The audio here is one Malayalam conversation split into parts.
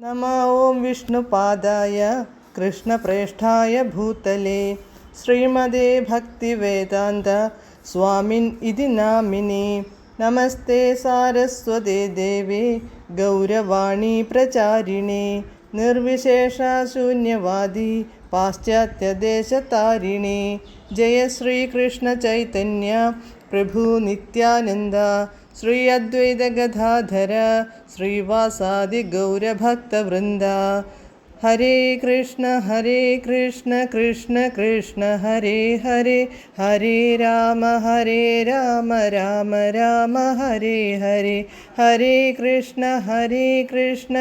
നമ ഓം വിഷ്ണുപാദായ കൃഷ്ണപ്രേഷ്ഠായ ഭൂതലേ ശ്രീമതേ ഭക്തിവേദാന്ത സ്വാമിൻ ഇതി നാമിനി. നമസ്തേ സാരസ്വതേ ദേവി ഗൗരവാണി പ്രചാരിണി നിർവിശേഷ ശൂന്യവാദി പാശ്ചാത്യദേശതാരിണി. ജയ ശ്രീകൃഷ്ണ ചൈതന്യ പ്രഭു നിത്യാനന്ദ ശ്രീ അദ്വൈത ഗദാധര ശ്രീവാസാദി ഗൗരഭക്തവൃന്ദ. ഹരേ കൃഷ്ണ കൃഷ്ണ കൃഷ്ണ ഹരേ ഹരേ, ഹരേ രാമ രാമ രാമ ഹരേ ഹരേ. ഹരേ കൃഷ്ണ കൃഷ്ണ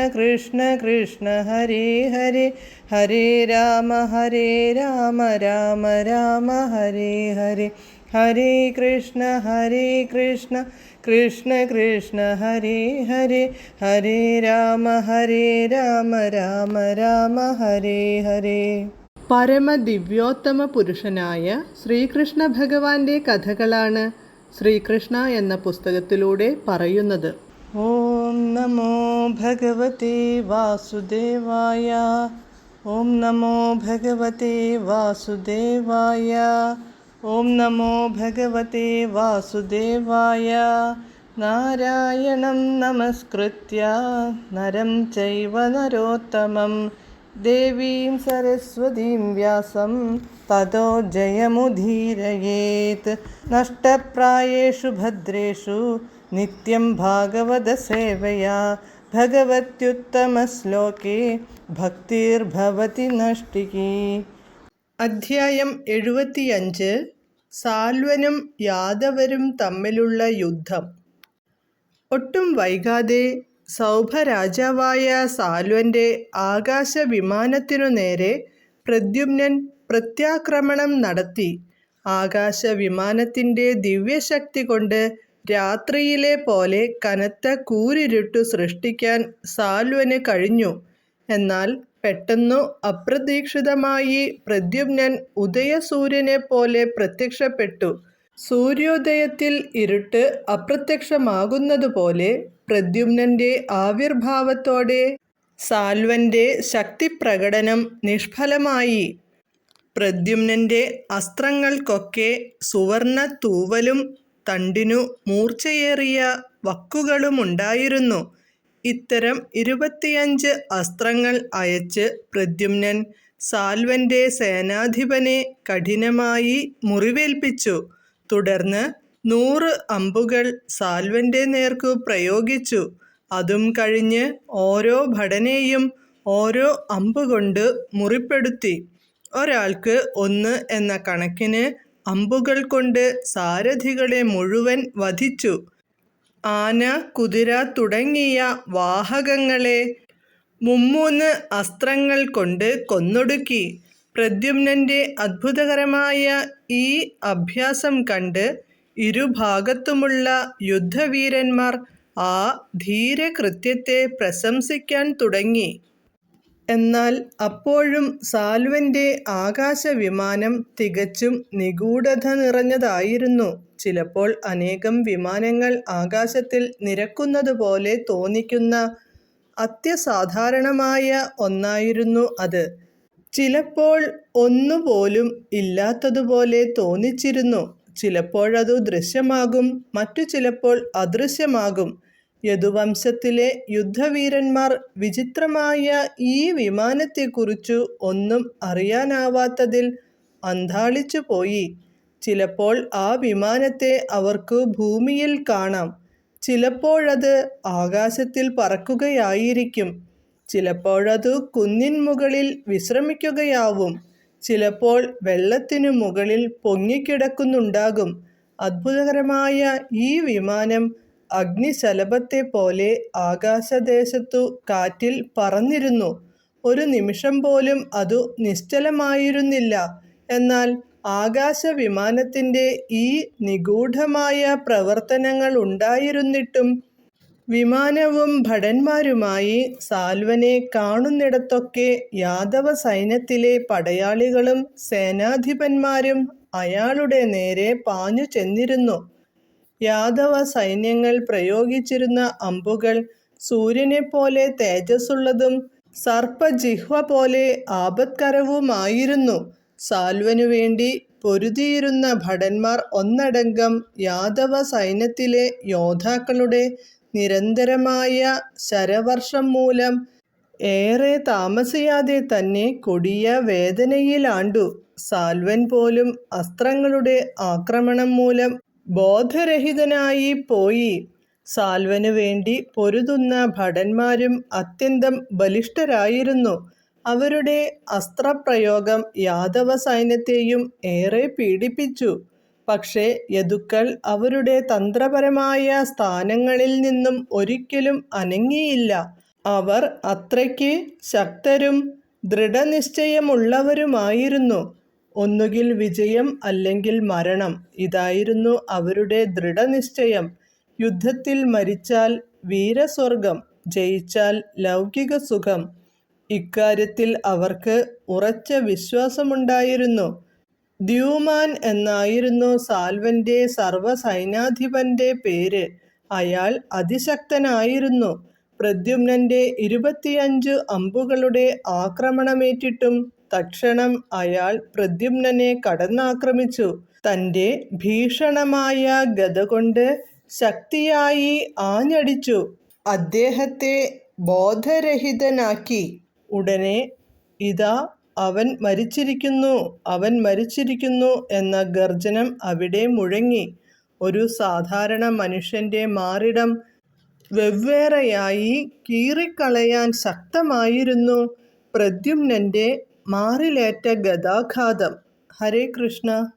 കൃഷ്ണ ഹരേ ഹരേ, ഹരേ രാമ രാമ രാമ ഹരേ ഹരേ. ഹരേ കൃഷ്ണ കൃഷ്ണ കൃഷ്ണ ഹരേ ഹരേ, ഹരേ രാമ രാമ ഹരേ ഹരേ. പരമദിവ്യോത്തമ പുരുഷനായ ശ്രീകൃഷ്ണ ഭഗവാന്റെ കഥകളാണ് ശ്രീകൃഷ്ണ എന്ന പുസ്തകത്തിലൂടെ പറയുന്നത്. ഓം നമോ ഭഗവതേ വാസുദേവായ. ഓം നമോ ഭഗവതേ വാസുദേവായ. ഓം നമോ ഭഗവതേ വാസുദേവായ. നാരായണം നമസ്കൃത്യ നരം ചൈവ നരോത്തമം ദേവീം സരസ്വതീം വ്യാസം തതോ ജയമുദീരയേത്. നഷ്ടപ്രായേഷു ഭദ്രേഷു നിത്യം ഭാഗവത സേവയാ ഭഗവത്യുത്തമശ്ലോകേ ഭക്തിർഭവതി നഷ്ടികീ. അധ്യായം 75. സാൽവനും യാദവരും തമ്മിലുള്ള യുദ്ധം. ഒട്ടും വൈകാതെ സൗഭരാജാവായ സാൽവന്റെ ആകാശവിമാനത്തിനു നേരെ പ്രദ്യുമ്നൻ പ്രത്യാക്രമണം നടത്തി. ആകാശവിമാനത്തിൻ്റെ ദിവ്യശക്തി കൊണ്ട് രാത്രിയിലെ പോലെ കനത്ത കൂരിരുട്ടു സൃഷ്ടിക്കാൻ സാൽവന് കഴിഞ്ഞു. എന്നാൽ പെട്ടെന്നു അപ്രതീക്ഷിതമായി പ്രദ്യുമ്നൻ ഉദയസൂര്യനെ പോലെ പ്രത്യക്ഷപ്പെട്ടു. സൂര്യോദയത്തിൽ ഇരുട്ട് അപ്രത്യക്ഷമാകുന്നതുപോലെ പ്രദ്യുമ്നന്റെ ആവിർഭാവത്തോടെ സാൽവന്റെ ശക്തിപ്രകടനം നിഷ്ഫലമായി. പ്രദ്യുമ്നന്റെ അസ്ത്രങ്ങൾക്കൊക്കെ സുവർണ തൂവലും തണ്ടിനു മൂർച്ചയേറിയ വക്കുകളുമുണ്ടായിരുന്നു. ഇത്തരം 25 അസ്ത്രങ്ങൾ അയച്ച് പ്രദ്യുമ്നൻ സാൽവന്റെ സേനാധിപനെ കഠിനമായി മുറിവേൽപ്പിച്ചു. തുടർന്ന് 100 അമ്പുകൾ സാൽവന്റെ നേർക്കു പ്രയോഗിച്ചു. അതും കഴിഞ്ഞ് ഓരോ ഭടനെയും ഓരോ അമ്പുകൊണ്ട് മുറിപ്പെടുത്തി. ഒരാൾക്ക് 1 എന്ന കണക്കിന് അമ്പുകൾ കൊണ്ട് സാരഥികളെ മുഴുവൻ വധിച്ചു. ആന, കുതിര തുടങ്ങിയ വാഹകങ്ങളെ 3 അസ്ത്രങ്ങൾ കൊണ്ട് കൊന്നൊടുക്കി. പ്രദ്യുമ്നന്റെ അത്ഭുതകരമായ ഈ അഭ്യാസം കണ്ട് ഇരുഭാഗത്തുമുള്ള യുദ്ധവീരന്മാർ ആ ധീരകൃത്യത്തെ പ്രശംസിക്കാൻ തുടങ്ങി. എന്നാൽ അപ്പോഴും സാൽവന്റെ ആകാശവിമാനം തികച്ചും നിഗൂഢത നിറഞ്ഞതായിരുന്നു. ചിലപ്പോൾ അനേകം വിമാനങ്ങൾ ആകാശത്തിൽ നിരക്കുന്നതുപോലെ തോന്നിക്കുന്ന അത്യസാധാരണമായ ഒന്നായിരുന്നു അത്. ചിലപ്പോൾ ഒന്നുപോലും ഇല്ലാത്തതുപോലെ തോന്നിച്ചിരുന്നു. ചിലപ്പോഴതു ദൃശ്യമാകും, മറ്റു ചിലപ്പോൾ അദൃശ്യമാകും. യദുവംശത്തിലെ യുദ്ധവീരന്മാർ വിചിത്രമായ ഈ വിമാനത്തെക്കുറിച്ചു ഒന്നും അറിയാനാവാത്തതിൽ അന്ധാളിച്ചു പോയി. ചിലപ്പോൾ ആ വിമാനത്തെ അവർക്ക് ഭൂമിയിൽ കാണാം, ചിലപ്പോഴത് ആകാശത്തിൽ പറക്കുകയായിരിക്കും, ചിലപ്പോഴതു കുന്നിൻ മുകളിൽ വിശ്രമിക്കുകയാവും, ചിലപ്പോൾ വെള്ളത്തിനു മുകളിൽ പൊങ്ങിക്കിടക്കുന്നുണ്ടാകും. അത്ഭുതകരമായ ഈ വിമാനം അഗ്നിശലഭത്തെ പോലെ ആകാശദേശത്തു കാറ്റിൽ പറന്നിരുന്നു. ഒരു നിമിഷം പോലും അതു നിശ്ചലമായിരുന്നില്ല. എന്നാൽ ആകാശവിമാനത്തിൻ്റെ ഈ നിഗൂഢമായ പ്രവർത്തനങ്ങൾ ഉണ്ടായിരുന്നിട്ടും വിമാനവും ഭടന്മാരുമായി സാൽവനെ കാണുന്നിടത്തൊക്കെ യാദവ സൈന്യത്തിലെ പടയാളികളും സേനാധിപന്മാരും അയാളുടെ നേരെ പാഞ്ഞു ചെന്നിരുന്നു. യാദവ സൈന്യങ്ങൾ പ്രയോഗിച്ചിരുന്ന അമ്പുകൾ സൂര്യനെപ്പോലെ തേജസ്സുള്ളതും സർപ്പജിഹ്വ പോലെ ആപത്കരവുമായിരുന്നു. സാൽവനു വേണ്ടി പൊരുതിയിരുന്ന ഭടന്മാർ ഒന്നടങ്കം യാദവ സൈന്യത്തിലെ യോദ്ധാക്കളുടെ നിരന്തരമായ ശരവർഷം മൂലം ഏറെ താമസിയാതെ തന്നെ കൊടിയ വേദനയിലാണ്ടു. സാൽവൻ പോലും അസ്ത്രങ്ങളുടെ ആക്രമണം മൂലം ബോധരഹിതനായി പോയി. സാൽവനു വേണ്ടി പൊരുതുന്ന ഭടന്മാരും അത്യന്തം ബലിഷ്ഠരായിരുന്നു. അവരുടെ അസ്ത്രപ്രയോഗം യാദവ സൈന്യത്തെയും ഏറെ പീഡിപ്പിച്ചു. പക്ഷേ യദുക്കൾ അവരുടെ തന്ത്രപരമായ സ്ഥാനങ്ങളിൽ നിന്നും ഒരിക്കലും അനങ്ങിയില്ല. അവർ അത്രയ്ക്ക് ശക്തരും ദൃഢനിശ്ചയമുള്ളവരുമായിരുന്നു. ഒന്നുകിൽ വിജയം അല്ലെങ്കിൽ മരണം, ഇതായിരുന്നു അവരുടെ ദൃഢനിശ്ചയം. യുദ്ധത്തിൽ മരിച്ചാൽ വീരസ്വർഗം, ജയിച്ചാൽ ലൗകിക സുഖം. ഇക്കാര്യത്തിൽ അവർക്ക് ഉറച്ച വിശ്വാസമുണ്ടായിരുന്നു. ദ്യുമാൻ എന്നായിരുന്നു സാൽവന്റെ സർവ്വസൈന്യാധിപന്റെ പേര്. അയാൾ അതിശക്തനായിരുന്നു. പ്രദ്യുമ്നന്റെ 25 അമ്പുകളുടെ ആക്രമണമേറ്റിട്ടും തക്ഷണം അയാൾ പ്രദ്യുമ്നനെ കടന്നാക്രമിച്ചു. തന്റെ ഭീഷണമായ ഗദകൊണ്ട് ശക്തിയായി ആഞ്ഞടിച്ചു അദ്ദേഹത്തെ ബോധരഹിതനാക്കി. ഉടനെ "ഇതാ അവൻ മരിച്ചിരിക്കുന്നു, അവൻ മരിച്ചിരിക്കുന്നു" എന്ന ഗർജനം അവിടെ മുഴങ്ങി. ഒരു സാധാരണ മനുഷ്യന്റെ മാറിടം വെവ്വേറെയായി കീറിക്കളയാൻ ശക്തമായിരുന്നു പ്രദ്യുമ്നന്റെ മാറിലേറ്റ ഗദാഘാതം. ഹരേ കൃഷ്ണ.